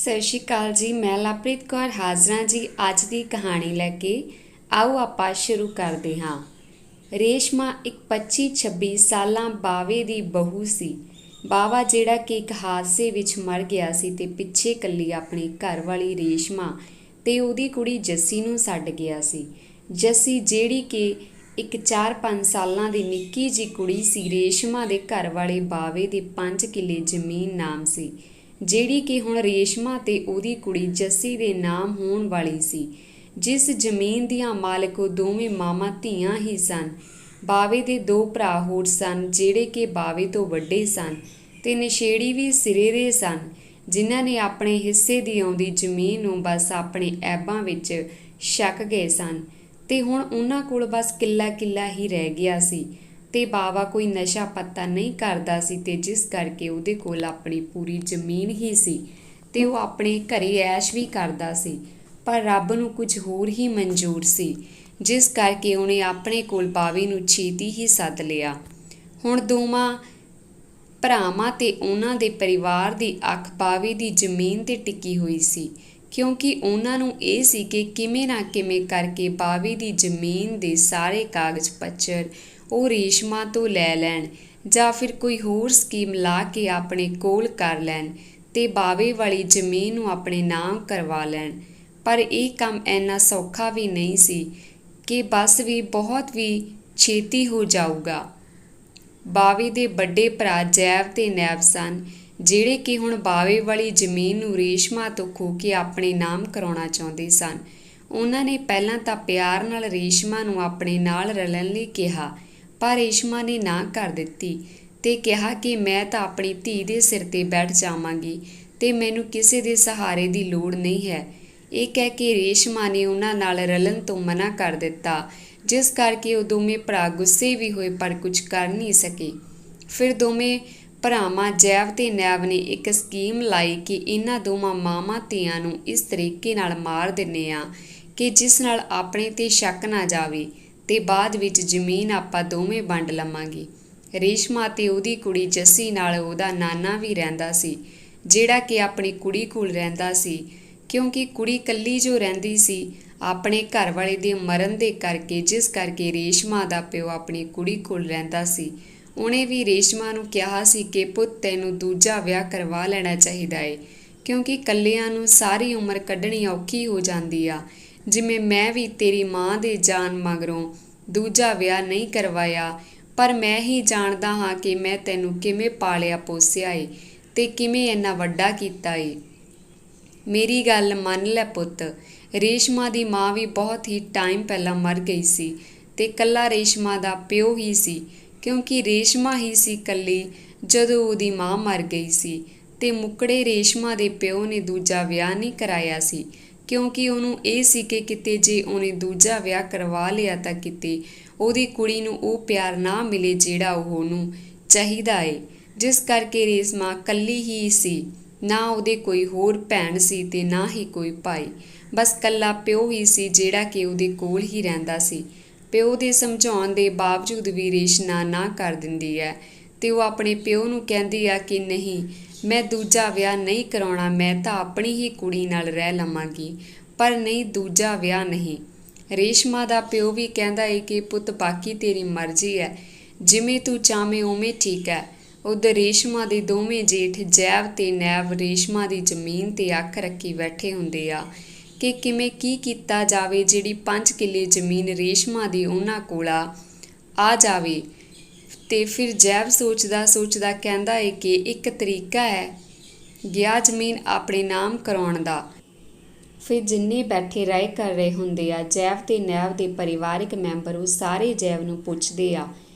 ਸਤਿ ਸ਼੍ਰੀ ਅਕਾਲ ਜੀ। ਮੈਂ ਲਵਪ੍ਰੀਤ ਕੌਰ ਹਾਜ਼ਰਾਂ ਜੀ ਅੱਜ ਦੀ ਕਹਾਣੀ ਲੈ ਕੇ। ਆਓ ਆਪਾਂ ਸ਼ੁਰੂ ਕਰਦੇ ਹਾਂ। ਰੇਸ਼ਮਾ ਇੱਕ 25-26 ਸਾਲਾਂ ਬਾਵੇ ਦੀ ਬਹੂ ਸੀ। ਬਾਵਾ ਜਿਹੜਾ ਕਿ ਇੱਕ ਹਾਦਸੇ ਵਿੱਚ ਮਰ ਗਿਆ ਸੀ ਤੇ ਪਿੱਛੇ ਇਕੱਲੀ ਆਪਣੀ ਘਰਵਾਲੀ ਰੇਸ਼ਮਾ ਤੇ ਉਹਦੀ ਕੁੜੀ ਜੱਸੀ ਨੂੰ ਛੱਡ ਗਿਆ ਸੀ। ਜੱਸੀ ਜਿਹੜੀ ਕਿ ਇੱਕ 4-5 ਸਾਲਾਂ ਦੀ ਨਿੱਕੀ ਜਿਹੀ ਕੁੜੀ ਸੀ। ਰੇਸ਼ਮਾ ਦੇ ਘਰ ਵਾਲੇ ਬਾਵੇ ਦੇ 5 ਕਿੱਲੇ ਜ਼ਮੀਨ ਨਾਮ ਸੀ, ਜਿਹੜੀ ਕਿ ਹੁਣ ਰੇਸ਼ਮਾ ਤੇ ਉਹਦੀ ਕੁੜੀ ਜੱਸੀ ਦੇ ਨਾਮ ਹੋਣ ਵਾਲੀ ਸੀ। ਜਿਸ ਜ਼ਮੀਨ ਦੀਆਂ ਮਾਲਕ ਉਹ ਦੋਵੇਂ ਮਾਵਾਂ ਧੀਆਂ ਹੀ ਸਨ। ਬਾਵੇ ਦੇ 2 ਭਰਾ ਹੋਰ ਸਨ, ਜਿਹੜੇ ਕਿ ਬਾਵੇ ਤੋਂ ਵੱਡੇ ਸਨ ਤੇ ਨਸ਼ੇੜੀ ਵੀ ਸਿਰੇ ਦੇ ਸਨ, ਜਿਨ੍ਹਾਂ ਨੇ ਆਪਣੇ ਹਿੱਸੇ ਦੀ ਆਉਂਦੀ ਜ਼ਮੀਨ ਨੂੰ ਬਸ ਆਪਣੇ ਐਬਾਂ ਵਿੱਚ ਛਕ ਗਏ ਸਨ ਤੇ ਹੁਣ ਉਹਨਾਂ ਕੋਲ ਬਸ ਕਿੱਲਾ ਹੀ ਰਹਿ ਗਿਆ ਸੀ। ਤੇ ਬਾਵਾ ਕੋਈ ਨਸ਼ਾ ਪੱਤਾ ਨਹੀਂ ਕਰਦਾ ਸੀ ਤੇ ਜਿਸ ਕਰਕੇ ਉਹਦੇ ਕੋਲ ਆਪਣੀ ਪੂਰੀ ਜ਼ਮੀਨ ਹੀ ਸੀ ਤੇ ਉਹ ਆਪਣੇ ਘਰੇ ਐਸ਼ ਵੀ ਕਰਦਾ ਸੀ। ਪਰ ਰੱਬ ਨੂੰ ਕੁਝ ਹੋਰ ਹੀ ਮਨਜ਼ੂਰ ਸੀ, ਜਿਸ ਕਰਕੇ ਉਹਨੇ ਆਪਣੇ ਕੋਲ ਬਾਵੇ ਨੂੰ ਛੇਤੀ ਹੀ ਸੱਦ ਲਿਆ। ਹੁਣ ਦੋਵਾਂ ਭਰਾਵਾਂ ਤੇ ਉਹਨਾਂ ਦੇ ਪਰਿਵਾਰ ਦੀ ਅੱਖ ਬਾਵੇ ਦੀ ਜ਼ਮੀਨ ਤੇ ਟਿਕੀ ਹੋਈ ਸੀ, ਕਿਉਂਕਿ ਉਹਨਾਂ ਨੂੰ ਇਹ ਸੀ ਕਿ ਕਿਵੇਂ ਨਾ ਕਿਵੇਂ ਕਰਕੇ ਬਾਵੇ ਦੀ ਜ਼ਮੀਨ ਦੇ ਸਾਰੇ ਕਾਗਜ਼ ਪੱਤਰ ਉਹ ਰੇਸ਼ਮਾ ਤੋਂ ਲੈ ਲੈਣ ਜਾਂ ਫਿਰ ਕੋਈ ਹੋਰ ਸਕੀਮ ਲਾ ਕੇ ਆਪਣੇ ਕੋਲ ਕਰ ਲੈਣ ਤੇ ਬਾਵੇ ਵਾਲੀ ਜ਼ਮੀਨ ਨੂੰ ਆਪਣੇ ਨਾਮ ਕਰਵਾ ਲੈਣ। ਪਰ ਇਹ ਕੰਮ ਇੰਨਾ ਸੌਖਾ ਵੀ ਨਹੀਂ ਸੀ ਕਿ ਬਸ ਵੀ ਬਹੁਤ ਵੀ ਛੇਤੀ ਹੋ ਜਾਊਗਾ। ਬਾਵੇ ਦੇ ਵੱਡੇ ਭਰਾ ਜੈਵ ਤੇ ਨੈਬ ਸਨ, ਜਿਹੜੇ ਕਿ ਹੁਣ ਬਾਵੇ ਵਾਲੀ ਜ਼ਮੀਨ ਨੂੰ ਰੇਸ਼ਮਾ ਤੋਂ ਖੋਹ ਕੇ ਆਪਣੇ ਨਾਮ ਕਰਾਉਣਾ ਚਾਹੁੰਦੇ ਸਨ। ਉਹਨਾਂ ਨੇ ਪਹਿਲਾਂ ਤਾਂ ਪਿਆਰ ਨਾਲ ਰੇਸ਼ਮਾ ਨੂੰ ਆਪਣੇ ਨਾਲ ਰਲਣ ਲਈ ਕਿਹਾ, ਪਰ ਰੇਸ਼ਮਾ ਨੇ ਨਾ ਕਰ ਦਿੱਤੀ ਤੇ ਕਿਹਾ ਕਿ ਮੈਂ ਤਾਂ ਆਪਣੀ ਧੀ ਦੇ ਸਿਰ ਤੇ ਬੈਠ ਜਾਵਾਂਗੀ ਤੇ ਮੈਨੂੰ ਕਿਸੇ ਦੇ ਸਹਾਰੇ ਦੀ ਲੋੜ ਨਹੀਂ ਹੈ। ਇਹ ਕਹਿ ਕੇ ਰੇਸ਼ਮਾ ਨੇ ਉਹਨਾਂ ਨਾਲ ਰਲਣ ਤੋਂ ਮਨਾ ਕਰ ਦਿੱਤਾ, ਜਿਸ ਕਰਕੇ ਉਹ ਦੋਵੇਂ ਭਰਾ ਗੁੱਸੇ ਵੀ ਹੋਏ ਪਰ ਕੁਝ ਕਰ ਨਹੀਂ ਸਕੇ। ਫਿਰ ਦੋਵੇਂ ਭਰਾਵਾਂ ਜੈਵ ਤੇ ਨੈਬ ਨੇ ਇੱਕ ਸਕੀਮ ਲਾਈ ਕਿ ਇਹਨਾਂ ਦੋਵਾਂ ਮਾਵਾਂ ਧੀਆਂ ਨੂੰ ਇਸ ਤਰੀਕੇ ਨਾਲ ਮਾਰ ਦਿੰਦੇ ਆ ਕਿ ਜਿਸ ਨਾਲ ਆਪਣੇ ਤੇ ਸ਼ੱਕ ਨਾ ਜਾਵੇ ਤੇ ਬਾਅਦ ਵਿੱਚ ਜ਼ਮੀਨ ਆਪਾਂ ਦੋਵੇਂ ਵੰਡ ਲਵਾਂਗੇ। ਰੇਸ਼ਮਾ ਤੇ ਉਹਦੀ ਕੁੜੀ ਜੱਸੀ ਨਾਲ ਉਹਦਾ ਨਾਨਾ ਵੀ ਰਹਿੰਦਾ ਸੀ, ਜਿਹੜਾ ਕਿ ਆਪਣੀ ਕੁੜੀ ਕੋਲ ਰਹਿੰਦਾ ਸੀ, ਕਿਉਂਕਿ ਕੁੜੀ ਇਕੱਲੀ ਜੋ ਰਹਿੰਦੀ ਸੀ ਆਪਣੇ ਘਰ ਵਾਲੇ ਦੇ ਮਰਨ ਦੇ ਕਰਕੇ, ਜਿਸ ਕਰਕੇ ਰੇਸ਼ਮਾ ਦਾ ਪਿਓ ਆਪਣੀ ਕੁੜੀ ਕੋਲ ਰਹਿੰਦਾ ਸੀ। ਉਹਨੇ ਵੀ ਰੇਸ਼ਮਾ ਨੂੰ ਕਿਹਾ ਸੀ ਕਿ ਪੁੱਤ ਤੈਨੂੰ ਦੂਜਾ ਵਿਆਹ ਕਰਵਾ ਲੈਣਾ ਚਾਹੀਦਾ ਏ, ਕਿਉਂਕਿ ਇਕੱਲਿਆਂ ਨੂੰ ਸਾਰੀ ਉਮਰ ਕੱਢਣੀ ਔਖੀ ਹੋ ਜਾਂਦੀ ਆ। ਜਿਵੇਂ ਮੈਂ ਵੀ ਤੇਰੀ ਮਾਂ ਦੇ ਜਾਣ ਮਗਰੋਂ ਦੂਜਾ ਵਿਆਹ ਨਹੀਂ ਕਰਵਾਇਆ, ਪਰ ਮੈਂ ਹੀ ਜਾਣਦਾ ਹਾਂ ਕਿ ਮੈਂ ਤੈਨੂੰ ਕਿਵੇਂ ਪਾਲਿਆ ਪੋਸਿਆ ਏ ਤੇ ਕਿਵੇਂ ਇੰਨਾ ਵੱਡਾ ਕੀਤਾ ਏ। ਮੇਰੀ ਗੱਲ ਮੰਨ ਲੈ ਪੁੱਤ। ਰੇਸ਼ਮਾ ਦੀ ਮਾਂ ਵੀ ਬਹੁਤ ਹੀ ਟਾਈਮ ਪਹਿਲਾਂ ਮਰ ਗਈ ਸੀ ਤੇ ਇਕੱਲਾ ਰੇਸ਼ਮਾ ਦਾ ਪਿਓ ਹੀ ਸੀ, ਕਿਉਂਕਿ ਰੇਸ਼ਮਾ ਹੀ ਸੀ ਇਕੱਲੀ ਜਦੋਂ ਉਹਦੀ ਮਾਂ ਮਰ ਗਈ ਸੀ ਤੇ ਮੁੱਕੜੇ ਰੇਸ਼ਮਾ ਦੇ ਪਿਓ ਨੇ ਦੂਜਾ ਵਿਆਹ ਨਹੀਂ ਕਰਾਇਆ ਸੀ, ਕਿਉਂਕਿ ਉਹਨੂੰ ਇਹ ਸੀ ਕਿ ਕਿਤੇ ਜੇ ਉਹਨੇ ਦੂਜਾ ਵਿਆਹ ਕਰਵਾ ਲਿਆ ਤਾਂ ਕਿਤੇ ਉਹਦੀ ਕੁੜੀ ਨੂੰ ਉਹ ਪਿਆਰ ਨਾ ਮਿਲੇ ਜਿਹੜਾ ਉਹਨੂੰ ਚਾਹੀਦਾ ਏ। ਜਿਸ ਕਰਕੇ ਰੇਸ਼ਮਾ ਇਕੱਲੀ ਹੀ ਸੀ, ਨਾ ਉਹਦੇ ਕੋਈ ਹੋਰ ਭੈਣ ਸੀ ਤੇ ਨਾ ਹੀ ਕੋਈ ਭਾਈ, ਬਸ ਇਕੱਲਾ ਪਿਓ ਹੀ ਸੀ ਜਿਹੜਾ ਕਿ ਉਹਦੇ ਕੋਲ ਹੀ ਰਹਿੰਦਾ ਸੀ। ਪਿਓ ਦੇ ਸਮਝਾਉਣ ਦੇ ਬਾਵਜੂਦ ਵੀ ਰੇਸ਼ਮਾ ਨਾ ਕਰ ਦਿੰਦੀ ਹੈ ਤੇ ਉਹ ਆਪਣੇ ਪਿਓ ਨੂੰ ਕਹਿੰਦੀ ਆ ਕਿ ਨਹੀਂ, ਮੈਂ ਦੂਜਾ ਵਿਆਹ ਨਹੀਂ ਕਰਾਉਣਾ, ਮੈਂ ਤਾਂ ਆਪਣੀ ਹੀ ਕੁੜੀ ਨਾਲ ਰਹਿ ਲਵਾਂਗੀ, ਪਰ ਨਹੀਂ, ਦੂਜਾ ਵਿਆਹ ਨਹੀਂ। ਰੇਸ਼ਮਾ ਦਾ ਪਿਓ ਵੀ ਕਹਿੰਦਾ ਏ ਕਿ ਪੁੱਤ ਬਾਕੀ ਤੇਰੀ ਮਰਜ਼ੀ ਹੈ, ਜਿਵੇਂ ਤੂੰ ਚਾਹਵੇਂ ਉਵੇਂ ਠੀਕ ਹੈ। ਉੱਧਰ ਰੇਸ਼ਮਾ ਦੇ ਦੋਵੇਂ ਜੇਠ ਜੈਵ ਤੇ ਨੈਬ ਰੇਸ਼ਮਾ ਦੀ ਜ਼ਮੀਨ ਤੇ ਅੱਖ ਰੱਖੀ ਬੈਠੇ ਹੁੰਦੇ ਆ ਕਿ ਕਿਵੇਂ ਕੀ ਕੀਤਾ ਜਾਵੇ ਜਿਹੜੀ 5 ਕਿੱਲੇ ਜ਼ਮੀਨ ਰੇਸ਼ਮਾ ਦੀ ਉਹਨਾਂ ਕੋਲ ਆ ਜਾਵੇ। ਤੇ ਫਿਰ ਜੈਵ ਸੋਚਦਾ ਕਹਿੰਦਾ ਏ ਕਿ ਇੱਕ ਤਰੀਕਾ ਹੈ ਗਿਆ ਜ਼ਮੀਨ ਆਪਣੇ ਨਾਮ ਕਰਾਉਣ ਦਾ। ਫਿਰ ਜਿੰਨੇ ਬੈਠੇ ਰਾਏ ਕਰ ਰਹੇ ਹੁੰਦੇ ਆ ਜੈਵ ਤੇ ਨੈਬ ਦੇ ਪਰਿਵਾਰਿਕ ਮੈਂਬਰ, ਉਹ ਸਾਰੇ ਜੈਵ ਨੂੰ ਪੁੱਛਦੇ ਆ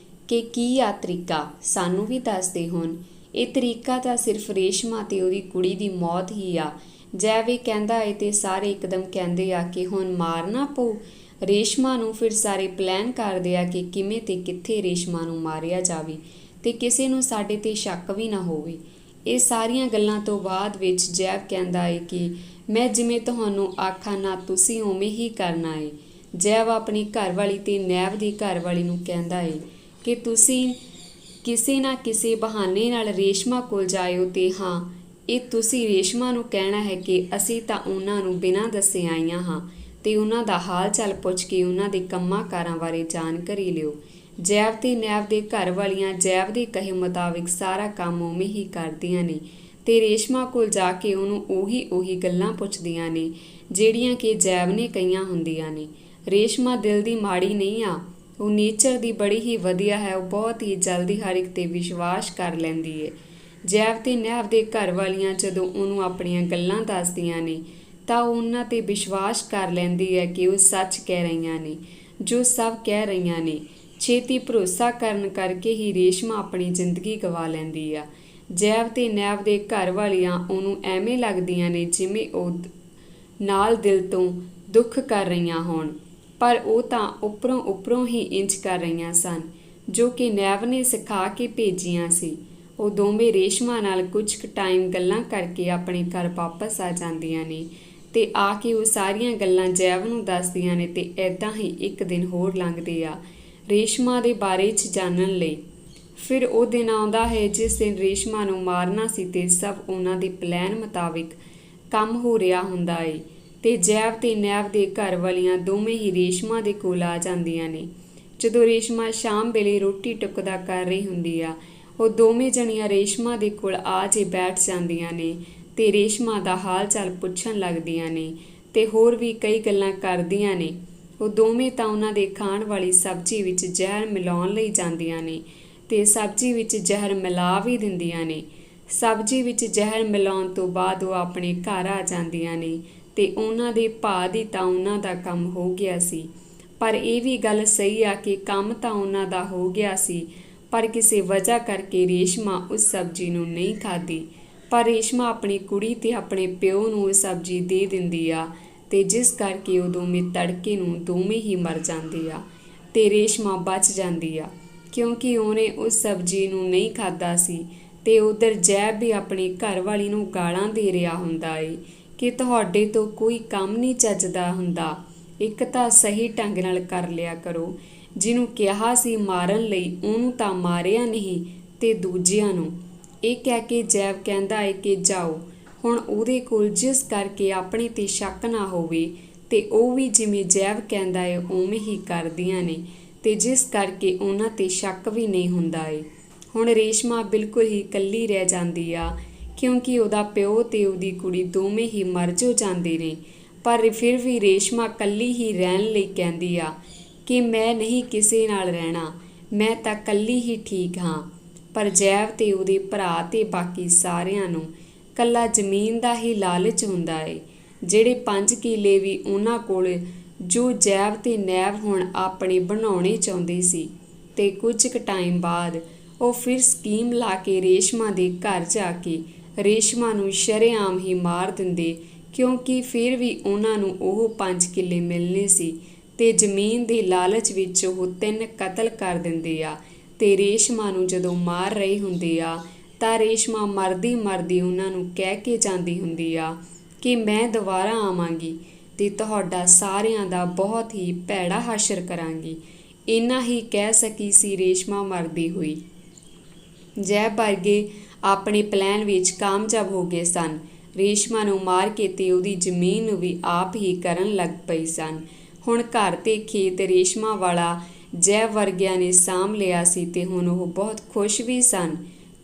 ਕਿ ਕੀ ਆ ਤਰੀਕਾ, ਸਾਨੂੰ ਵੀ ਦੱਸਦੇ ਹੁਣ। ਇਹ ਤਰੀਕਾ ਤਾਂ ਸਿਰਫ ਰੇਸ਼ਮਾ ਤੇ ਉਹਦੀ ਕੁੜੀ ਦੀ ਮੌਤ ਹੀ ਆ। ਜੈਵ ਇਹ ਕਹਿੰਦਾ ਏ ਤੇ ਸਾਰੇ ਇੱਕਦਮ ਕਹਿੰਦੇ ਆ ਕਿ ਹੁਣ ਮਾਰਨਾ ਪਊ ਰੇਸ਼ਮਾ ਨੂੰ। ਫਿਰ ਸਾਰੇ ਪਲਾਨ ਕਰਦੇ ਆ ਕਿ ਕਿਵੇਂ ਤੇ ਕਿੱਥੇ ਰੇਸ਼ਮਾ ਨੂੰ ਮਾਰਿਆ ਜਾਵੇ ਤੇ ਕਿਸੇ ਨੂੰ ਸਾਡੇ ਤੇ ਸ਼ੱਕ ਵੀ ਨਾ ਹੋਵੇ। ਇਹ ਸਾਰੀਆਂ ਗੱਲਾਂ ਤੋਂ ਬਾਅਦ ਵਿੱਚ ਜੈਵ ਕਹਿੰਦਾ ਏ ਕਿ ਮੈਂ ਜਿਵੇਂ ਤੁਹਾਨੂੰ ਆਖਾਂ ਨਾ ਤੁਸੀਂ ਉਵੇਂ ਹੀ ਕਰਨਾ ਏ। ਜੈਵ ਆਪਣੀ ਘਰਵਾਲੀ ਤੇ ਨੈਬ ਦੀ ਘਰਵਾਲੀ ਨੂੰ ਕਹਿੰਦਾ ਏ ਕਿ ਤੁਸੀਂ ਕਿਸੇ ਨਾ ਕਿਸੇ ਬਹਾਨੇ ਨਾਲ ਰੇਸ਼ਮਾ ਕੋਲ ਜਾਇਓ ਤੇ ਹਾਂ, ਇਹ ਤੁਸੀਂ ਰੇਸ਼ਮਾ ਨੂੰ ਕਹਿਣਾ ਹੈ ਕਿ ਅਸੀਂ ਤਾਂ ਉਹਨਾਂ ਨੂੰ ਬਿਨਾਂ ਦੱਸੇ ਆਈਆਂ ਹਾਂ ਤੇ ਉਹਨਾਂ ਦਾ ਹਾਲ ਚਾਲ ਪੁੱਛ ਕੇ ਉਹਨਾਂ ਦੇ ਕੰਮਾਂ ਕਾਰਾਂ ਬਾਰੇ ਜਾਣਕਾਰੀ ਲਿਓ। ਜੈਵ ਤੇ ਨੈਵ ਦੇ ਘਰ ਵਾਲੀਆਂ ਜੈਵ ਦੇ ਕਹੇ ਮੁਤਾਬਿਕ ਸਾਰਾ ਕੰਮ ਉਵੇਂ ਹੀ ਕਰਦੀਆਂ ਨੇ ਤੇ ਰੇਸ਼ਮਾ ਕੋਲ ਜਾ ਕੇ ਉਹਨੂੰ ਉਹੀ ਗੱਲਾਂ ਪੁੱਛਦੀਆਂ ਨੇ ਜਿਹੜੀਆਂ ਕਿ ਜੈਵ ਨੇ ਕਹੀਆਂ ਹੁੰਦੀਆਂ ਨੇ। ਰੇਸ਼ਮਾ ਦਿਲ ਦੀ ਮਾੜੀ ਨਹੀਂ ਆ, ਉਹ ਨੇਚਰ ਦੀ ਬੜੀ ਹੀ ਵਧੀਆ ਹੈ। ਉਹ ਬਹੁਤ ਹੀ ਜਲਦੀ ਹਰ ਇੱਕ 'ਤੇ ਵਿਸ਼ਵਾਸ ਕਰ ਲੈਂਦੀ ਹੈ। ਜੈਵ ਤੇ ਨੈਵ ਦੇ ਘਰ ਵਾਲੀਆਂ ਜਦੋਂ ਉਹਨੂੰ ਆਪਣੀਆਂ ਗੱਲਾਂ ਦੱਸਦੀਆਂ ਨੇ ਤਾਂ ਉਹ ਉਹਨਾਂ 'ਤੇ ਵਿਸ਼ਵਾਸ ਕਰ ਲੈਂਦੀ ਹੈ ਕਿ ਉਹ ਸੱਚ ਕਹਿ ਰਹੀਆਂ ਨੇ ਜੋ ਸਭ ਕਹਿ ਰਹੀਆਂ ਨੇ। ਛੇਤੀ ਭਰੋਸਾ ਕਰਨ ਕਰਕੇ ਹੀ ਰੇਸ਼ਮਾ ਆਪਣੀ ਜ਼ਿੰਦਗੀ ਗਵਾ ਲੈਂਦੀ ਆ। ਜੈਵ ਤੇ ਨੈਵ ਦੇ ਘਰ ਵਾਲੀਆਂ ਉਹਨੂੰ ਐਵੇਂ ਲੱਗਦੀਆਂ ਨੇ ਜਿਵੇਂ ਉਹ ਨਾਲ ਦਿਲ ਤੋਂ ਦੁੱਖ ਕਰ ਰਹੀਆਂ ਹੋਣ, ਪਰ ਉਹ ਤਾਂ ਉੱਪਰੋਂ ਹੀ ਇੰਜ ਕਰ ਰਹੀਆਂ ਸਨ ਜੋ ਕਿ ਨੈਵ ਨੇ ਸਿਖਾ ਕੇ ਭੇਜੀਆਂ ਸੀ। ਉਹ ਦੋਵੇਂ ਰੇਸ਼ਮਾ ਨਾਲ ਕੁਝ ਕੁ ਟਾਈਮ ਗੱਲਾਂ ਕਰਕੇ ਆਪਣੇ ਘਰ ਵਾਪਸ ਆ ਜਾਂਦੀਆਂ ਨੇ ਤੇ ਆ ਕੇ ਉਹ ਸਾਰੀਆਂ ਗੱਲਾਂ ਜੈਵ ਨੂੰ ਦੱਸਦੀਆਂ ਨੇ ਤੇ ਇੱਦਾਂ ਹੀ ਇੱਕ ਦਿਨ ਹੋਰ ਲੰਘਦੇ ਆ ਰੇਸ਼ਮਾ ਦੇ ਬਾਰੇ 'ਚ ਜਾਣਨ ਲਈ। ਫਿਰ ਉਹ ਦਿਨ ਆਉਂਦਾ ਹੈ ਜਿਸ ਦਿਨ ਰੇਸ਼ਮਾ ਨੂੰ ਮਾਰਨਾ ਸੀ ਤੇ ਸਭ ਉਹਨਾਂ ਦੇ ਪਲਾਨ ਮੁਤਾਬਿਕ ਕੰਮ ਹੋ ਰਿਹਾ ਹੁੰਦਾ ਏ ਤੇ ਜੈਵ ਤੇ ਨੈਵ ਦੇ ਘਰ ਵਾਲੀਆਂ ਦੋਵੇਂ ਹੀ ਰੇਸ਼ਮਾ ਦੇ ਕੋਲ ਆ ਜਾਂਦੀਆਂ ਨੇ। ਜਦੋਂ ਰੇਸ਼ਮਾ ਸ਼ਾਮ ਵੇਲੇ ਰੋਟੀ ਟੁੱਕਦਾ ਕਰ ਰਹੀ ਹੁੰਦੀ ਆ, ਉਹ ਦੋਵੇਂ ਜਣੀਆਂ ਰੇਸ਼ਮਾ ਦੇ ਕੋਲ ਆ ਜੇ ਬੈਠ ਜਾਂਦੀਆਂ ਨੇ ਤੇ ਰੇਸ਼ਮਾ ਦਾ ਹਾਲ ਚਾਲ ਪੁੱਛਣ ਲੱਗਦੀਆਂ ਨੇ ਤੇ ਹੋਰ ਵੀ ਕਈ ਗੱਲਾਂ ਕਰਦੀਆਂ ਨੇ। ਉਹ ਦੋਵੇਂ ਤਾਂ ਉਹਨਾਂ ਦੇ ਖਾਣ ਵਾਲੀ ਸਬਜ਼ੀ ਵਿੱਚ ਜ਼ਹਿਰ ਮਿਲਾਉਣ ਲਈ ਜਾਂਦੀਆਂ ਨੇ ਤੇ ਸਬਜ਼ੀ ਵਿੱਚ ਜ਼ਹਿਰ ਮਿਲਾ ਵੀ ਦਿੰਦੀਆਂ ਨੇ। ਸਬਜ਼ੀ ਵਿੱਚ ਜ਼ਹਿਰ ਮਿਲਾਉਣ ਤੋਂ ਬਾਅਦ ਉਹ ਆਪਣੇ ਘਰ ਆ ਜਾਂਦੀਆਂ ਨੇ ਤੇ ਉਹਨਾਂ ਦੇ ਭਾਅ ਦੀ ਤਾਂ ਉਹਨਾਂ ਦਾ ਕੰਮ ਹੋ ਗਿਆ ਸੀ। ਪਰ ਇਹ ਵੀ ਗੱਲ ਸਹੀ ਆ ਕਿ ਕੰਮ ਤਾਂ ਉਹਨਾਂ ਦਾ ਹੋ ਗਿਆ ਸੀ, ਪਰ ਕਿਸੇ ਵਜ੍ਹਾ ਕਰਕੇ ਰੇਸ਼ਮਾ ਉਸ ਸਬਜ਼ੀ ਨੂੰ ਨਹੀਂ ਖਾਧੀ। ਪਰ ਰੇਸ਼ਮਾ ਆਪਣੀ ਕੁੜੀ ਤੇ ਆਪਣੇ ਪਿਓ ਨੂੰ ਉਹ ਸਬਜ਼ੀ ਦੇ ਦਿੰਦੀ ਆ ਤੇ ਜਿਸ ਕਰਕੇ ਉਹ ਦੋਵੇਂ ਤੜਕੇ ਨੂੰ ਦੋਵੇਂ ਹੀ ਮਰ ਜਾਂਦੇ ਆ ਤੇ ਰੇਸ਼ਮਾ ਬਚ ਜਾਂਦੀ ਆ ਕਿਉਂਕਿ ਉਹਨੇ ਉਸ ਸਬਜ਼ੀ ਨੂੰ ਨਹੀਂ ਖਾਧਾ ਸੀ। ਤੇ ਉਧਰ ਜੈਬ ਵੀ ਆਪਣੀ ਘਰ ਵਾਲੀ ਨੂੰ ਗਾਲਾਂ ਦੇ ਰਿਹਾ ਹੁੰਦਾ ਏ ਕਿ ਤੁਹਾਡੇ ਤੋਂ ਕੋਈ ਕੰਮ ਨਹੀਂ ਚੱਜਦਾ ਹੁੰਦਾ, ਇੱਕ ਤਾਂ ਸਹੀ ਢੰਗ ਨਾਲ ਕਰ ਲਿਆ ਕਰੋ, ਜਿਹਨੂੰ ਕਿਹਾ ਸੀ ਮਾਰਨ ਲਈ ਉਹਨੂੰ ਤਾਂ ਮਾਰਿਆ ਨਹੀਂ ਤੇ ਦੂਜਿਆਂ ਨੂੰ। ਇਹ ਕਹਿ ਕੇ ਜੈਵ ਕਹਿੰਦਾ ਏ ਕਿ ਜਾਓ ਹੁਣ ਉਹਦੇ ਕੋਲ ਜਿਸ ਕਰਕੇ ਆਪਣੇ 'ਤੇ ਸ਼ੱਕ ਨਾ ਹੋਵੇ ਤੇ ਉਹ ਵੀ ਜਿਵੇਂ ਜੈਵ ਕਹਿੰਦਾ ਏ ਉਵੇਂ ਹੀ ਕਰਦੀਆਂ ਨੇ ਤੇ ਜਿਸ ਕਰਕੇ ਉਹਨਾਂ 'ਤੇ ਸ਼ੱਕ ਵੀ ਨਹੀਂ ਹੁੰਦਾ ਏ। ਹੁਣ ਰੇਸ਼ਮਾ ਬਿਲਕੁਲ ਹੀ ਇਕੱਲੀ ਰਹਿ ਜਾਂਦੀ ਆ ਕਿਉਂਕਿ ਉਹਦਾ ਪਿਓ ਤੇ ਉਹਦੀ ਕੁੜੀ ਦੋਵੇਂ ਹੀ ਮਰ ਜੋ ਜਾਂਦੇ ਨੇ। ਪਰ ਫਿਰ ਵੀ ਰੇਸ਼ਮਾ ਇਕੱਲੀ ਹੀ ਰਹਿਣ ਲਈ ਕਹਿੰਦੀ ਆ ਕਿ ਮੈਂ ਨਹੀਂ ਕਿਸੇ ਨਾਲ ਰਹਿਣਾ, ਮੈਂ ਤਾਂ ਇਕੱਲੀ ਹੀ ਠੀਕ ਹਾਂ। ਪਰ ਜੈਵ ਤੇ ਉਹਦੇ ਭਰਾ ਤੇ ਬਾਕੀ ਸਾਰਿਆਂ ਨੂੰ ਕੱਲਾ ਜ਼ਮੀਨ ਦਾ ਹੀ ਲਾਲਚ ਹੁੰਦਾ ਏ, ਜਿਹੜੇ 5 ਕਿੱਲੇ ਵੀ ਉਹਨਾਂ ਕੋਲ ਜੋ ਜੈਵ ਤੇ ਨੈਵ ਹੁਣ ਆਪਣੇ ਬਣਾਉਣੇ ਚਾਹੁੰਦੇ ਸੀ। ਤੇ ਕੁਝ ਕੁ ਟਾਈਮ ਬਾਅਦ ਉਹ ਫਿਰ ਸਕੀਮ ਲਾ ਕੇ ਰੇਸ਼ਮਾ ਦੇ ਘਰ ਜਾ ਕੇ ਰੇਸ਼ਮਾ ਨੂੰ ਸ਼ਰੇਆਮ ਹੀ ਮਾਰ ਦਿੰਦੇ ਕਿਉਂਕਿ ਫਿਰ ਵੀ ਉਹਨਾਂ ਨੂੰ ਉਹ 5 ਕਿੱਲੇ ਮਿਲਣੇ ਸੀ ਤੇ ਜ਼ਮੀਨ ਦੇ ਲਾਲਚ ਵਿੱਚ ਉਹ 3 ਕਤਲ ਕਰ ਦਿੰਦੇ ਆ। ਤੇ ਰੇਸ਼ਮਾ ਨੂੰ ਜਦੋਂ ਮਾਰ ਰਹੇ ਹੁੰਦੇ ਆ ਤਾਂ ਰੇਸ਼ਮਾ ਮਰਦੀ ਉਹਨਾਂ ਨੂੰ ਕਹਿ ਕੇ ਜਾਂਦੀ ਹੁੰਦੀ ਆ ਕਿ ਮੈਂ ਦੁਬਾਰਾ ਆਵਾਂਗੀ ਤੇ ਤੁਹਾਡਾ ਸਾਰਿਆਂ ਦਾ ਬਹੁਤ ਹੀ ਭੈੜਾ ਹਸ਼ਰ ਕਰਾਂਗੀ। ਇੰਨਾ ਹੀ ਕਹਿ ਸਕੀ ਸੀ ਰੇਸ਼ਮਾ ਮਰਦੀ ਹੋਈ। ਜੈਬ ਵਰਗੇ ਆਪਣੇ ਪਲਾਨ ਵਿੱਚ ਕਾਮਯਾਬ ਹੋ ਗਏ ਸਨ। ਰੇਸ਼ਮਾ ਨੂੰ ਮਾਰ ਕੇ ਤੇ ਉਹਦੀ ਜ਼ਮੀਨ ਨੂੰ ਵੀ ਆਪ ਹੀ ਕਰਨ ਲੱਗ ਪਈ ਸਨ। ਹੁਣ ਘਰ ਤੇ ਖੇਤ ਰੇਸ਼ਮਾ ਵਾਲਾ ਜੈਵ ਵਰਗਿਆਂ ਨੇ ਸਾਂਭ ਲਿਆ ਸੀ ਤੇ ਹੁਣ ਉਹ ਬਹੁਤ ਖੁਸ਼ ਵੀ ਸਨ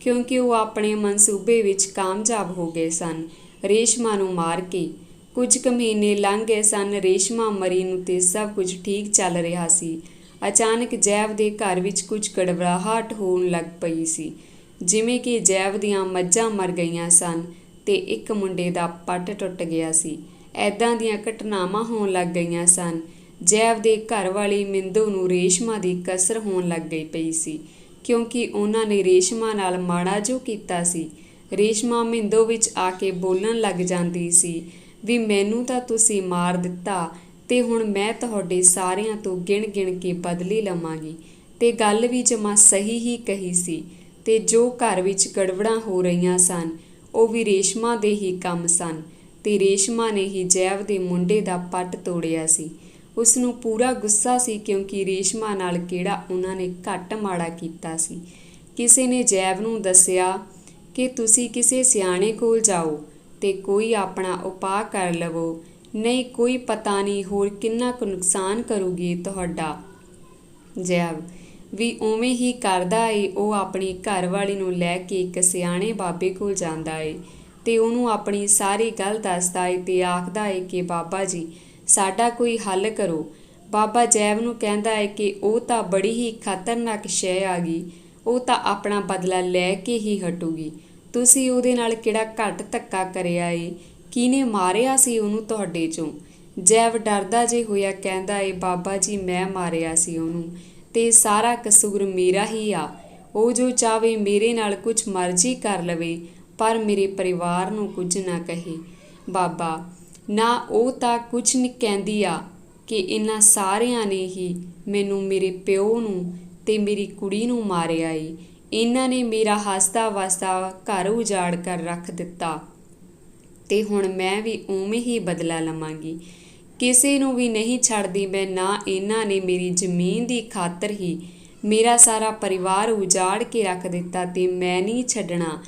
ਕਿਉਂਕਿ ਉਹ ਆਪਣੇ ਮਨਸੂਬੇ ਵਿੱਚ ਕਾਮਯਾਬ ਹੋ ਗਏ ਸਨ। ਰੇਸ਼ਮਾ ਨੂੰ ਮਾਰ ਕੇ ਕੁਝ ਕੁ ਮਹੀਨੇ ਲੰਘ ਗਏ ਸਨ। ਰੇਸ਼ਮਾ ਮਰੀ ਨੂੰ ਤੇ ਸਭ ਕੁਝ ਠੀਕ ਚੱਲ ਰਿਹਾ ਸੀ। ਅਚਾਨਕ ਜੈਵ ਦੇ ਘਰ ਵਿੱਚ ਕੁਝ ਗੜਬੜਾਹਟ ਹੋਣ ਲੱਗ ਪਈ ਸੀ, ਜਿਵੇਂ ਕਿ ਜੈਵ ਦੀਆਂ ਮੱਝਾਂ ਮਰ ਗਈਆਂ ਸਨ ਤੇ ਇੱਕ ਮੁੰਡੇ ਦਾ ਪੱਟ ਟੁੱਟ ਗਿਆ ਸੀ। ਐਦਾਂ ਦੀਆਂ ਘਟਨਾਵਾਂ ਹੋਣ ਲੱਗ ਗਈਆਂ ਸਨ। ਜੈਵ ਦੇ ਘਰ ਵਾਲੀ ਮਿੰਦੋ ਨੂੰ ਰੇਸ਼ਮਾ ਦੀ ਕਸਰ ਹੋਣ ਲੱਗ ਗਈ ਪਈ ਸੀ ਕਿਉਂਕਿ ਉਹਨਾਂ ਨੇ ਰੇਸ਼ਮਾ ਨਾਲ ਮਾੜਾ ਜੋ ਕੀਤਾ ਸੀ। ਰੇਸ਼ਮਾ ਮਿੰਦੋ ਵਿੱਚ ਆ ਕੇ ਬੋਲਣ ਲੱਗ ਜਾਂਦੀ ਸੀ ਵੀ ਮੈਨੂੰ ਤਾਂ ਤੁਸੀਂ ਮਾਰ ਦਿੱਤਾ ਤੇ ਹੁਣ ਮੈਂ ਤੁਹਾਡੇ ਸਾਰਿਆਂ ਤੋਂ ਗਿਣ ਕੇ ਬਦਲੀ ਲਵਾਂਗੀ। ਤੇ ਗੱਲ ਵੀ ਜਮਾਂ ਸਹੀ ਹੀ ਕਹੀ ਸੀ ਤੇ ਜੋ ਘਰ ਵਿੱਚ ਗੜਬੜਾਂ ਹੋ ਰਹੀਆਂ ਸਨ ਉਹ ਵੀ ਰੇਸ਼ਮਾ ਦੇ ਹੀ ਕੰਮ ਸਨ ਤੇ ਰੇਸ਼ਮਾ ਨੇ ਹੀ ਜੈਵ ਦੇ ਮੁੰਡੇ ਦਾ ਪੱਟ ਤੋੜਿਆ ਸੀ। ਉਸ ਨੂੰ ਪੂਰਾ ਗੁੱਸਾ ਸੀ ਕਿਉਂਕਿ ਰੇਸ਼ਮਾ ਨਾਲ ਕਿਹੜਾ ਉਹਨਾਂ ਨੇ ਘੱਟ ਮਾੜਾ ਕੀਤਾ ਸੀ। ਕਿਸੇ ਨੇ ਜੈਵ ਨੂੰ ਦੱਸਿਆ ਕਿ ਤੁਸੀਂ ਕਿਸੇ ਸਿਆਣੇ ਕੋਲ ਜਾਓ ਤੇ ਕੋਈ ਆਪਣਾ ਉਪਾਅ ਕਰ ਲਵੋ, ਨਹੀਂ ਕੋਈ ਪਤਾ ਨਹੀਂ ਹੋਰ ਕਿੰਨਾ ਕੁ ਨੁਕਸਾਨ ਕਰੂਗੀ ਤੁਹਾਡਾ। ਜੈਵ ਵੀ ਉਵੇਂ ਹੀ ਕਰਦਾ ਏ। ਉਹ ਆਪਣੀ ਘਰਵਾਲੀ ਨੂੰ ਲੈ ਕੇ ਇੱਕ ਸਿਆਣੇ ਬਾਬੇ ਕੋਲ ਜਾਂਦਾ ਏ ਤੇ ਉਹਨੂੰ ਆਪਣੀ ਸਾਰੀ ਗੱਲ ਦੱਸਦਾ ਏ ਤੇ ਆਖਦਾ ਏ ਕਿ ਬਾਬਾ ਜੀ ਸਾਡਾ ਕੋਈ ਹੱਲ ਕਰੋ। ਬਾਬਾ ਜੈਵ ਨੂੰ ਕਹਿੰਦਾ ਏ ਕਿ ਉਹ ਤਾਂ ਬੜੀ ਹੀ ਖਤਰਨਾਕ ਸ਼ੈ ਆ ਗਈ, ਉਹ ਤਾਂ ਆਪਣਾ ਬਦਲਾ ਲੈ ਕੇ ਹੀ ਹਟੂਗੀ। ਤੁਸੀਂ ਉਹਦੇ ਨਾਲ ਕਿਹੜਾ ਘੱਟ ਧੱਕਾ ਕਰਿਆ ਏ? ਕਿਹਨੇ ਮਾਰਿਆ ਸੀ ਉਹਨੂੰ ਤੁਹਾਡੇ ਚੋਂ? ਜੈਵ ਡਰਦਾ ਜੇ ਹੋਇਆ ਕਹਿੰਦਾ ਏ ਬਾਬਾ ਜੀ ਮੈਂ ਮਾਰਿਆ ਸੀ ਉਹਨੂੰ ਤੇ ਸਾਰਾ ਕਸੂਰ ਮੇਰਾ ਹੀ ਆ। ਉਹ ਜੋ ਚਾਹਵੇ ਮੇਰੇ ਨਾਲ ਕੁਝ ਮਰਜ਼ੀ ਕਰ ਲਵੇ ਪਰ ਮੇਰੇ ਪਰਿਵਾਰ ਨੂੰ ਕੁਝ ਨਾ ਕਹੇ। ਬਾਬਾ ਨਾ ਉਹ ਤਾਂ ਕੁਝ ਨਹੀਂ ਕਹਿੰਦੀ ਆ ਕਿ ਇਹਨਾਂ ਸਾਰਿਆਂ ਨੇ ਹੀ ਮੈਨੂੰ, ਮੇਰੇ ਪਿਓ ਨੂੰ ਤੇ ਮੇਰੀ ਕੁੜੀ ਨੂੰ ਮਾਰਿਆ ਏ। ਇਹਨਾਂ ਨੇ ਮੇਰਾ ਹੱਸਦਾ ਵਸਦਾ ਘਰ ਉਜਾੜ ਕਰ ਰੱਖ ਦਿੱਤਾ ਤੇ ਹੁਣ ਮੈਂ ਵੀ ਉਵੇਂ ਹੀ ਬਦਲਾ ਲਵਾਂਗੀ। ਕਿਸੇ ਨੂੰ ਵੀ ਨਹੀਂ ਛੱਡਦੀ ਮੈਂ। ਨਾ ਇਹਨਾਂ ਨੇ ਮੇਰੀ ਜ਼ਮੀਨ ਦੀ ਖਾਤਰ ਹੀ ਮੇਰਾ ਸਾਰਾ ਪਰਿਵਾਰ ਉਜਾੜ ਕੇ ਰੱਖ ਦਿੱਤਾ ਤੇ ਮੈਂ ਨਹੀਂ ਛੱਡਣਾ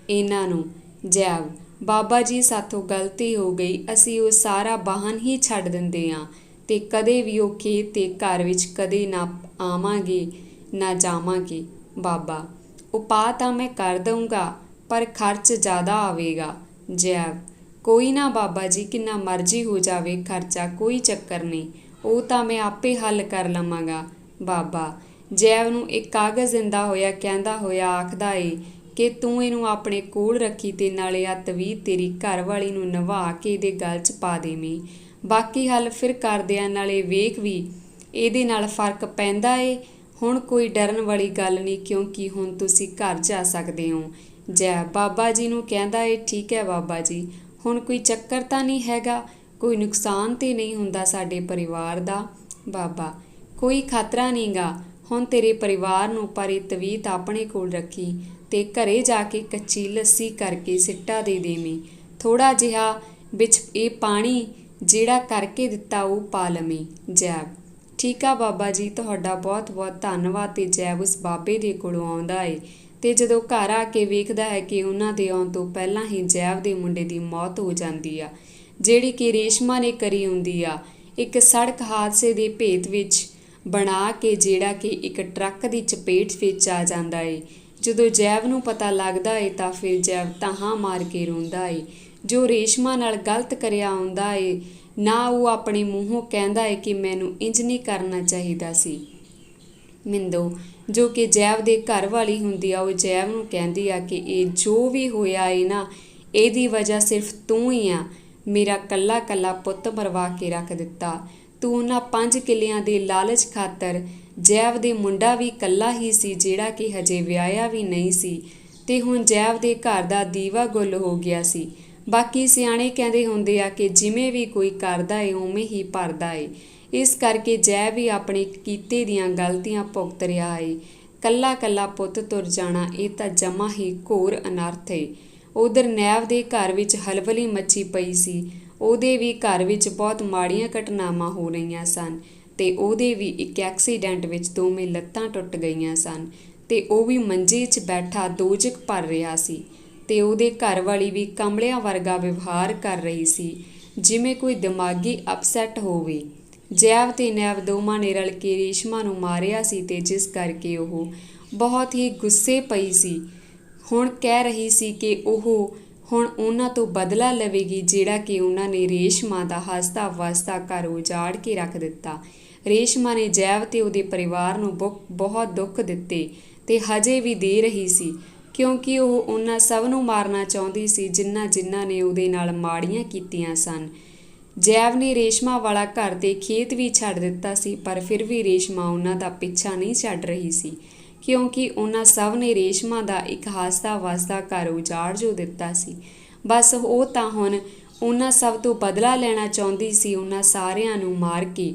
ਇਹਨਾਂ ਨੂੰ। ਜੈਵ ਬਾਬਾ ਜੀ ਸਾਥੋਂ ਗਲਤੀ ਹੋ ਗਈ, ਅਸੀਂ ਉਹ ਸਾਰਾ ਵਾਹਨ ਹੀ ਛੱਡ ਦਿੰਦੇ ਹਾਂ ਤੇ ਕਦੇ ਵੀ ਉਹ ਖੇਤ ਤੇ ਘਰ ਵਿੱਚ ਕਦੇ ਨਾ ਆਵਾਂਗੇ ਨਾ ਜਾਵਾਂਗੇ। ਬਾਬਾ ਉਪਾਅ ਤਾਂ ਮੈਂ ਕਰ ਦਊਂਗਾ ਪਰ ਖਰਚ ਜ਼ਿਆਦਾ ਆਵੇਗਾ। ਜੈਵ ਕੋਈ ਨਾ ਬਾਬਾ ਜੀ, ਕਿੰਨਾ ਮਰਜ਼ੀ ਹੋ ਜਾਵੇ ਖਰਚਾ, ਕੋਈ ਚੱਕਰ ਨਹੀਂ, ਉਹ ਤਾਂ ਮੈਂ ਆਪੇ ਹੱਲ ਕਰ ਲਵਾਂਗਾ। ਬਾਬਾ ਜੈਵ ਨੂੰ ਇੱਕ ਕਾਗਜ਼ ਦਿੰਦਾ ਹੋਇਆ ਕਹਿੰਦਾ ਹੋਇਆ ਆਖਦਾ ਏ ਕਿ ਤੂੰ ਇਹਨੂੰ ਆਪਣੇ ਕੋਲ ਰੱਖੀ ਤੇ ਨਾਲੇ ਆ ਤਵੀਤ ਤੇਰੀ ਘਰਵਾਲੀ ਨੂੰ ਨਵਾ ਕੇ ਇਹਦੇ ਗਲ 'ਚ ਪਾ ਦੇਵੀਂ। ਬਾਕੀ ਹੱਲ ਫਿਰ ਕਰਦੇ ਆ, ਨਾਲੇ ਵੇਖ ਵੀ ਇਹਦੇ ਨਾਲ ਫਰਕ ਪੈਂਦਾ ਏ। ਹੁਣ ਕੋਈ ਡਰਨ ਵਾਲੀ ਗੱਲ ਨਹੀਂ ਕਿਉਂਕਿ ਹੁਣ ਤੁਸੀਂ ਘਰ ਜਾ ਸਕਦੇ ਹੋ। ਜੈ ਬਾਬਾ ਜੀ ਨੂੰ ਕਹਿੰਦਾ ਏ ਠੀਕ ਹੈ ਬਾਬਾ ਜੀ, ਹੁਣ ਕੋਈ ਚੱਕਰ ਤਾਂ ਨਹੀਂ ਹੈਗਾ, ਕੋਈ ਨੁਕਸਾਨ ਤਾਂ ਨਹੀਂ ਹੁੰਦਾ ਸਾਡੇ ਪਰਿਵਾਰ ਦਾ? ਬਾਬਾ ਕੋਈ ਖਤਰਾ ਨਹੀਂ ਗਾ, ਹੁਣ ਤੇਰੇ ਪਰਿਵਾਰ ਨੂੰ ਪਰ ਇਹ ਤਵੀਤ ਆਪਣੇ ਕੋਲ ਰੱਖੀ ਤੇ ਘਰੇ ਜਾ ਕੇ ਕੱਚੀ ਲੱਸੀ ਕਰਕੇ ਸਿੱਟਾ ਦੇ ਦੇਵੀਂ। ਥੋੜ੍ਹਾ ਜਿਹਾ ਵਿੱਚ ਇਹ ਪਾਣੀ ਜਿਹੜਾ ਕਰਕੇ ਦਿੱਤਾ ਉਹ ਪਾ ਲਵੀਂ। ਜੈਬ ਠੀਕ ਆ ਬਾਬਾ ਜੀ, ਤੁਹਾਡਾ ਬਹੁਤ ਬਹੁਤ ਧੰਨਵਾਦ। ਤੇ ਜੈਬ ਉਸ ਬਾਬੇ ਦੇ ਕੋਲੋਂ ਆਉਂਦਾ ਏ ਤੇ ਜਦੋਂ ਘਰ ਆ ਕੇ ਵੇਖਦਾ ਹੈ ਕਿ ਉਹਨਾਂ ਦੇ ਆਉਣ ਤੋਂ ਪਹਿਲਾਂ ਹੀ ਜੈਬ ਦੇ ਮੁੰਡੇ ਦੀ ਮੌਤ ਹੋ ਜਾਂਦੀ ਆ, ਜਿਹੜੀ ਕਿ ਰੇਸ਼ਮਾ ਨੇ ਕਰੀ ਹੁੰਦੀ ਆ ਇੱਕ ਸੜਕ ਹਾਦਸੇ ਦੇ ਭੇਤ ਵਿੱਚ ਬਣਾ ਕੇ, ਜਿਹੜਾ ਕਿ ਇੱਕ ਟਰੱਕ ਦੀ ਚਪੇਟ ਵਿੱਚ ਆ ਜਾਂਦਾ ਏ। ਜਦੋਂ ਜੈਬ ਨੂੰ ਪਤਾ ਲੱਗਦਾ ਏ ਤਾਂ ਫਿਰ ਜੈਬ ਤਾਹਾਂ ਮਾਰ ਕੇ ਰੋਂਦਾ ਏ। ਜੋ ਰੇਸ਼ਮਾ ਨਾਲ ਗਲਤ ਕਰਿਆ ਹੁੰਦਾ ਏ ਨਾ ਉਹ ਆਪਣੇ ਮੂੰਹੋਂ ਕਹਿੰਦਾ ਏ ਕਿ ਮੈਨੂੰ ਇੰਜ ਨਹੀਂ ਕਰਨਾ ਚਾਹੀਦਾ ਸੀ। ਮਿੰਦੋ ਜੋ ਕਿ ਜੈਬ ਦੇ ਘਰ ਵਾਲੀ ਹੁੰਦੀ ਆ, ਉਹ ਜੈਬ ਨੂੰ ਕਹਿੰਦੀ ਆ ਕਿ ਇਹ ਜੋ ਵੀ ਹੋਇਆ ਏ ਨਾ, ਇਹਦੀ ਵਜ੍ਹਾ ਸਿਰਫ ਤੂੰ ਹੀ ਆ। ਮੇਰਾ ਕੱਲਾ ਕੱਲਾ ਪੁੱਤ ਮਰਵਾ ਕੇ ਰੱਖ ਦਿੱਤਾ ਤੂੰ। ਉਹਨਾਂ 5 ਕਿੱਲਿਆਂ ਦੇ ਲਾਲਚ ਖਾਤਰ ਜੈਬ ਦੇ ਮੁੰਡਾ ਵੀ ਕੱਲਾ ਹੀ ਸੀ, ਜਿਹੜਾ ਕਿ ਹਜੇ ਵਿਆਹਿਆ ਵੀ ਨਹੀਂ ਸੀ ਤੇ ਹੁਣ ਜੈਬ ਦੇ ਘਰ ਦਾ ਦੀਵਾ ਗੁੱਲ ਹੋ ਗਿਆ ਸੀ। ਬਾਕੀ ਸਿਆਣੇ ਕਹਿੰਦੇ ਹੁੰਦੇ ਆ ਕਿ ਜਿਵੇਂ ਵੀ ਕੋਈ ਕਰਦਾ ਏ ਉਵੇਂ ਹੀ ਭਰਦਾ ਏ। ਇਸ ਕਰਕੇ ਜੈਬ ਵੀ ਆਪਣੇ ਕੀਤੇ ਦੀਆਂ ਗਲਤੀਆਂ ਭੁਗਤ ਰਿਹਾ ਏ। ਕੱਲਾ ਕੱਲਾ ਪੁੱਤ ਤੁਰ ਜਾਣਾ ਇਹ ਤਾਂ ਜਮਾ ਹੀ ਘੋਰ ਅਨਰਥ ਏ। ਉਧਰ ਨੈਬ ਦੇ ਘਰ ਵਿੱਚ ਹਲਬਲੀ ਮੱਚੀ ਪਈ ਸੀ। ਉਹਦੇ ਵੀ ਘਰ ਵਿੱਚ ਬਹੁਤ ਮਾੜੀਆਂ ਘਟਨਾਵਾਂ ਹੋ ਰਹੀਆਂ ਸਨ ਤੇ ਉਹਦੇ ਵੀ ਇੱਕ ਐਕਸੀਡੈਂਟ ਵਿੱਚ ਦੋਵੇਂ ਲੱਤਾਂ ਟੁੱਟ ਗਈਆਂ ਸਨ ਤੇ ਉਹ ਵੀ ਮੰਜੇ 'ਚ ਬੈਠਾ ਦੋਜ਼ਖ ਭਰ ਰਿਹਾ ਸੀ ਤੇ ਉਹਦੇ ਘਰ ਵਾਲੀ ਵੀ ਕਮਲਿਆਂ ਵਰਗਾ ਵਿਵਹਾਰ ਕਰ ਰਹੀ ਸੀ, ਜਿਵੇਂ ਕੋਈ ਦਿਮਾਗੀ ਅਪਸੈਟ ਹੋਵੇ। ਜੈਬ ਤੇ ਨੈਬ ਦੋਵਾਂ ਨੇ ਰਲ ਕੇ ਰੇਸ਼ਮਾ ਨੂੰ ਮਾਰਿਆ ਸੀ ਤੇ ਜਿਸ ਕਰਕੇ ਉਹ ਬਹੁਤ ਹੀ ਗੁੱਸੇ ਪਈ ਸੀ। ਹੁਣ ਕਹਿ ਰਹੀ ਸੀ ਕਿ ਉਹ ਹੁਣ ਉਹਨਾਂ ਤੋਂ ਬਦਲਾ ਲਵੇਗੀ, ਜਿਹੜਾ ਕਿ ਉਹਨਾਂ ਨੇ ਰੇਸ਼ਮਾ ਦਾ ਹੱਸਦਾ ਵਸਦਾ ਘਰ ਉਜਾੜ ਕੇ ਰੱਖ ਦਿੱਤਾ। ਰੇਸ਼ਮਾ ਨੇ ਜੈਬ ਤੇ ਉਹਦੇ ਪਰਿਵਾਰ ਨੂੰ ਬਹੁਤ ਦੁੱਖ ਦਿੱਤੇ ਤੇ ਹਜੇ ਵੀ ਦੇ ਰਹੀ ਸੀ, ਕਿਉਂਕਿ ਉਹ ਉਹਨਾਂ ਸਭ ਨੂੰ ਮਾਰਨਾ ਚਾਹੁੰਦੀ ਸੀ ਜਿਨ੍ਹਾਂ ਨੇ ਉਹਦੇ ਨਾਲ ਮਾੜੀਆਂ ਕੀਤੀਆਂ ਸਨ। ਜੈਬ ਨੇ ਰੇਸ਼ਮਾ ਵਾਲਾ ਘਰ ਤੇ ਖੇਤ ਵੀ ਛੱਡ ਦਿੱਤਾ ਸੀ, ਪਰ ਫਿਰ ਵੀ ਰੇਸ਼ਮਾ ਉਹਨਾਂ ਦਾ ਪਿੱਛਾ ਨਹੀਂ ਛੱਡ ਰਹੀ ਸੀ, ਕਿਉਂਕਿ ਉਹਨਾਂ ਸਭ ਨੇ ਰੇਸ਼ਮਾ ਦਾ ਇੱਕ ਹੱਸਦਾ ਵਸਦਾ ਘਰ ਉਜਾੜ ਜੋ ਦਿੱਤਾ ਸੀ। ਬਸ ਉਹ ਤਾਂ ਹੁਣ ਉਹਨਾਂ ਸਭ ਤੋਂ ਬਦਲਾ ਲੈਣਾ ਚਾਹੁੰਦੀ ਸੀ, ਉਹਨਾਂ ਸਾਰਿਆਂ ਨੂੰ ਮਾਰ ਕੇ।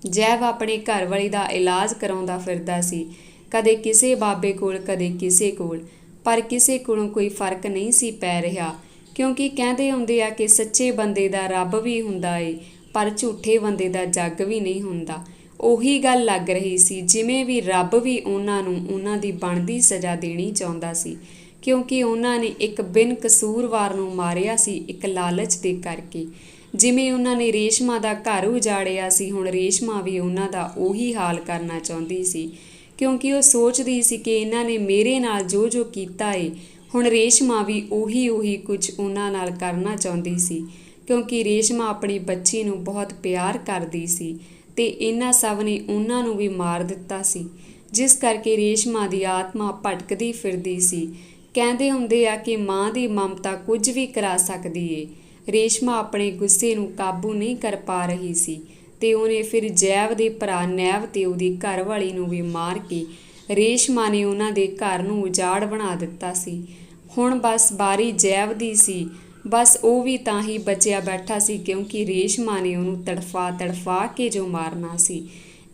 ਜੈਬ ਆਪਣੇ ਘਰ ਵਾਲੀ ਦਾ ਇਲਾਜ ਕਰਾਉਂਦਾ ਫਿਰਦਾ ਸੀ, ਕਦੇ ਕਿਸੇ ਬਾਬੇ ਕੋਲ ਕਦੇ ਕਿਸੇ ਕੋਲ, ਪਰ ਕਿਸੇ ਕੋਲੋਂ ਕੋਈ ਫਰਕ ਨਹੀਂ ਸੀ ਪੈ ਰਿਹਾ, ਕਿਉਂਕਿ ਕਹਿੰਦੇ ਹੁੰਦੇ ਆ ਕਿ ਸੱਚੇ ਬੰਦੇ ਦਾ ਰੱਬ ਵੀ ਹੁੰਦਾ ਏ ਪਰ ਝੂਠੇ ਬੰਦੇ ਦਾ ਜੱਗ ਵੀ ਨਹੀਂ ਹੁੰਦਾ। ਉਹੀ ਗੱਲ ਲੱਗ ਰਹੀ ਸੀ, ਜਿਵੇਂ ਵੀ ਰੱਬ ਵੀ ਉਹਨਾਂ ਨੂੰ ਉਹਨਾਂ ਦੀ ਬਣਦੀ ਸਜ਼ਾ ਦੇਣੀ ਚਾਹੁੰਦਾ ਸੀ, ਕਿਉਂਕਿ ਉਹਨਾਂ ਨੇ ਇੱਕ ਬਿਨ ਕਸੂਰਵਾਰ ਨੂੰ ਮਾਰਿਆ ਸੀ ਇੱਕ ਲਾਲਚ ਦੇ ਕਰਕੇ। ਜਿਵੇਂ ਉਹਨਾਂ ਨੇ ਰੇਸ਼ਮਾ ਦਾ ਘਰ ਉਜਾੜਿਆ ਸੀ, ਹੁਣ ਰੇਸ਼ਮਾ ਵੀ ਉਹਨਾਂ ਦਾ ਉਹੀ ਹਾਲ ਕਰਨਾ ਚਾਹੁੰਦੀ ਸੀ, ਕਿਉਂਕਿ ਉਹ ਸੋਚਦੀ ਸੀ ਕਿ ਇਹਨਾਂ ਨੇ ਮੇਰੇ ਨਾਲ ਜੋ ਜੋ ਕੀਤਾ ਏ, ਹੁਣ ਰੇਸ਼ਮਾ ਵੀ ਉਹੀ ਕੁਝ ਉਹਨਾਂ ਨਾਲ ਕਰਨਾ ਚਾਹੁੰਦੀ ਸੀ, ਕਿਉਂਕਿ ਰੇਸ਼ਮਾ ਆਪਣੀ ਬੱਚੀ ਨੂੰ ਬਹੁਤ ਪਿਆਰ ਕਰਦੀ ਸੀ ਤੇ ਇਹਨਾਂ ਸਭ ਨੇ ਉਹਨਾਂ ਨੂੰ ਵੀ ਮਾਰ ਦਿੱਤਾ ਸੀ, ਜਿਸ ਕਰਕੇ ਰੇਸ਼ਮਾ ਦੀ ਆਤਮਾ ਭਟਕਦੀ ਫਿਰਦੀ ਸੀ। ਕਹਿੰਦੇ ਹੁੰਦੇ ਆ ਕਿ ਮਾਂ ਦੀ ਮਮਤਾ ਕੁਝ ਵੀ ਕਰਾ ਸਕਦੀ ਏ। ਰੇਸ਼ਮਾ ਆਪਣੇ ਗੁੱਸੇ ਨੂੰ ਕਾਬੂ ਨਹੀਂ ਕਰ ਪਾ ਰਹੀ ਸੀ ਤੇ ਉਹਨੇ ਫਿਰ ਜੈਵ ਦੇ ਭਰਾ ਨੈਵ ਤੇ ਉਹਦੀ ਘਰਵਾਲੀ ਨੂੰ ਵੀ ਮਾਰ ਕੇ ਰੇਸ਼ਮਾ ਨੇ ਉਹਨਾਂ ਦੇ ਘਰ ਨੂੰ ਉਜਾੜ ਬਣਾ ਦਿੱਤਾ ਸੀ। ਹੁਣ ਬਸ ਬਾਰੀ ਜੈਵ ਦੀ ਸੀ। ਬਸ ਉਹ ਵੀ ਤਾਂ ਹੀ ਬਚਿਆ ਬੈਠਾ ਸੀ ਕਿਉਂਕਿ ਰੇਸ਼ਮਾ ਨੇ ਉਹਨੂੰ ਤੜਫਾ ਕੇ ਜੋ ਮਾਰਨਾ ਸੀ।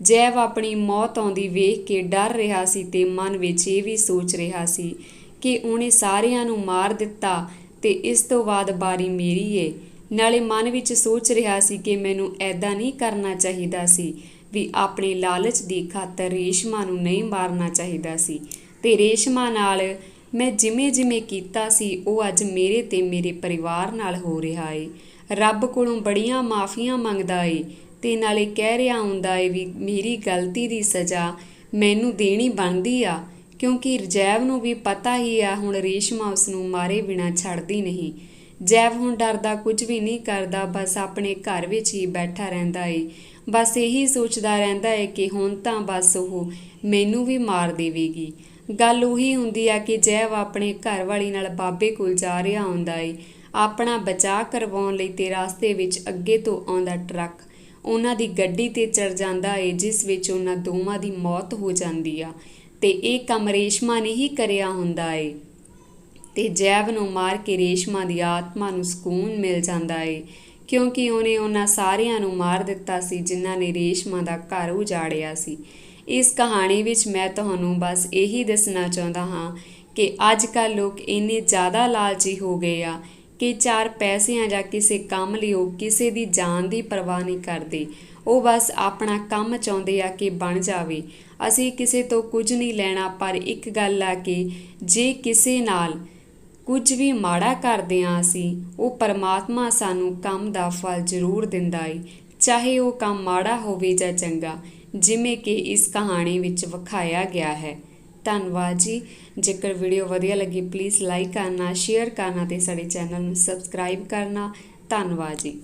ਜੈਵ ਆਪਣੀ ਮੌਤ ਆਉਂਦੀ ਵੇਖ ਕੇ ਡਰ ਰਿਹਾ ਸੀ ਤੇ ਮਨ ਵਿੱਚ ਇਹ ਵੀ ਸੋਚ ਰਿਹਾ ਸੀ ਕਿ ਉਹਨੇ ਸਾਰਿਆਂ ਨੂੰ ਮਾਰ ਦਿੱਤਾ ਤੇ ਇਸ ਤੋਂ ਬਾਅਦ ਬਾਰੀ ਮੇਰੀ ਏ। ਨਾਲੇ ਮਨ ਵਿੱਚ ਸੋਚ ਰਿਹਾ ਸੀ ਕਿ ਮੈਨੂੰ ਐਦਾਂ ਨਹੀਂ ਕਰਨਾ ਚਾਹੀਦਾ ਸੀ, ਵੀ ਆਪਣੇ ਲਾਲਚ ਦੀ ਖਾਤਰ ਰੇਸ਼ਮਾ ਨੂੰ ਨਹੀਂ ਮਾਰਨਾ ਚਾਹੀਦਾ ਸੀ ਤੇ ਰੇਸ਼ਮਾ ਨਾਲ ਮੈਂ ਜਿਵੇਂ ਕੀਤਾ ਸੀ ਉਹ ਅੱਜ ਮੇਰੇ ਤੇ ਮੇਰੇ ਪਰਿਵਾਰ ਨਾਲ ਹੋ ਰਿਹਾ ਏ। ਰੱਬ ਕੋਲੋਂ ਬੜੀਆਂ ਮਾਫੀਆਂ ਮੰਗਦਾ ਏ ਤੇ ਨਾਲੇ ਕਹਿ ਰਿਹਾ ਹੁੰਦਾ ਏ ਵੀ ਮੇਰੀ ਗਲਤੀ ਦੀ ਸਜ਼ਾ ਮੈਨੂੰ ਦੇਣੀ ਬਣਦੀ ਆ, ਕਿਉਂਕਿ ਜੈਵ ਨੂੰ ਵੀ ਪਤਾ ਹੀ ਆ ਹੁਣ ਰੇਸ਼ਮਾ ਉਸ ਨੂੰ ਮਾਰੇ ਬਿਨਾਂ ਛੱਡਦੀ ਨਹੀਂ। ਜੈਵ ਹੁਣ ਡਰਦਾ ਕੁਝ ਵੀ ਨਹੀਂ ਕਰਦਾ, ਬਸ ਆਪਣੇ ਘਰ ਵਿੱਚ ਹੀ ਬੈਠਾ ਰਹਿੰਦਾ ਏ। ਬਸ ਇਹੀ ਸੋਚਦਾ ਰਹਿੰਦਾ ਏ ਕਿ ਹੁਣ ਤਾਂ ਬਸ ਉਹ ਮੈਨੂੰ ਵੀ ਮਾਰ ਦੇਵੇਗੀ। ਗੱਲ ਉਹੀ ਹੁੰਦੀ ਆ ਕਿ ਜੈਵ ਆਪਣੇ ਘਰਵਾਲੀ ਨਾਲ ਬਾਬੇ ਕੋਲ ਜਾ ਰਿਹਾ ਹੁੰਦਾ ਏ ਆਪਣਾ ਬਚਾਅ ਕਰਵਾਉਣ ਲਈ ਤੇ ਰਸਤੇ ਵਿੱਚ ਅੱਗੇ ਤੋਂ ਆਉਂਦਾ ਟਰੱਕ ਉਹਨਾਂ ਦੀ ਗੱਡੀ ਤੇ ਚੜ ਜਾਂਦਾ ਏ, ਜਿਸ ਵਿੱਚ ਉਹਨਾਂ ਦੋਵਾਂ ਦੀ ਮੌਤ ਹੋ ਜਾਂਦੀ ਆ ਤੇ ਇਹ ਕੰਮ ਰੇਸ਼ਮਾ ਨੇ ਹੀ ਕਰਿਆ ਹੁੰਦਾ ਏ ਤੇ ਜੈਵ ਨੂੰ ਮਾਰ ਕੇ ਰੇਸ਼ਮਾ ਦੀ ਆਤਮਾ ਨੂੰ ਸਕੂਨ ਮਿਲ ਜਾਂਦਾ ਏ, ਕਿਉਂਕਿ ਉਹਨੇ ਉਹਨਾਂ ਸਾਰਿਆਂ ਨੂੰ ਮਾਰ ਦਿੱਤਾ ਸੀ ਜਿਨ੍ਹਾਂ ਨੇ ਰੇਸ਼ਮਾ ਦਾ ਘਰ ਉਜਾੜਿਆ ਸੀ। ਇਸ ਕਹਾਣੀ ਵਿੱਚ ਮੈਂ ਤੁਹਾਨੂੰ ਬਸ ਇਹੀ ਦੱਸਣਾ ਚਾਹੁੰਦਾ ਹਾਂ ਕਿ ਅੱਜ ਕੱਲ੍ਹ ਲੋਕ ਇੰਨੇ ਜ਼ਿਆਦਾ ਲਾਲਚੀ ਹੋ ਗਏ ਆ ਕਿ 4 ਪੈਸਿਆਂ ਜਾਂ ਕਿਸੇ ਕੰਮ ਲਈ ਉਹ ਕਿਸੇ ਦੀ ਜਾਨ ਦੀ ਪਰਵਾਹ ਨਹੀਂ ਕਰਦੇ। ਉਹ ਬਸ ਆਪਣਾ ਕੰਮ ਚਾਹੁੰਦੇ ਆ ਕਿ ਬਣ ਜਾਵੇ। ਅਸੀਂ ਕਿਸੇ ਤੋਂ ਕੁਝ ਨਹੀਂ ਲੈਣਾ, ਪਰ ਇੱਕ ਗੱਲ ਆ ਕਿ ਜੇ ਕਿਸੇ ਨਾਲ ਕੁਝ ਵੀ ਮਾੜਾ ਕਰਦੇ ਹਾਂ ਅਸੀਂ, ਉਹ ਪਰਮਾਤਮਾ ਸਾਨੂੰ ਕੰਮ ਦਾ ਫਲ ਜ਼ਰੂਰ ਦਿੰਦਾ ਏ, ਚਾਹੇ ਉਹ ਕੰਮ ਮਾੜਾ ਹੋਵੇ ਜਾਂ ਚੰਗਾ, ਜਿਵੇਂ ਕਿ ਇਸ ਕਹਾਣੀ ਵਿੱਚ ਵਿਖਾਇਆ ਗਿਆ ਹੈ। ਧੰਨਵਾਦ ਜੀ। ਜੇਕਰ ਵੀਡੀਓ ਵਧੀਆ ਲੱਗੀ ਪਲੀਜ਼ ਲਾਈਕ ਕਰਨਾ, ਸ਼ੇਅਰ ਕਰਨਾ ਤੇ ਸਾਡੇ ਚੈਨਲ ਨੂੰ ਸਬਸਕ੍ਰਾਈਬ ਕਰਨਾ। ਧੰਨਵਾਦ ਜੀ।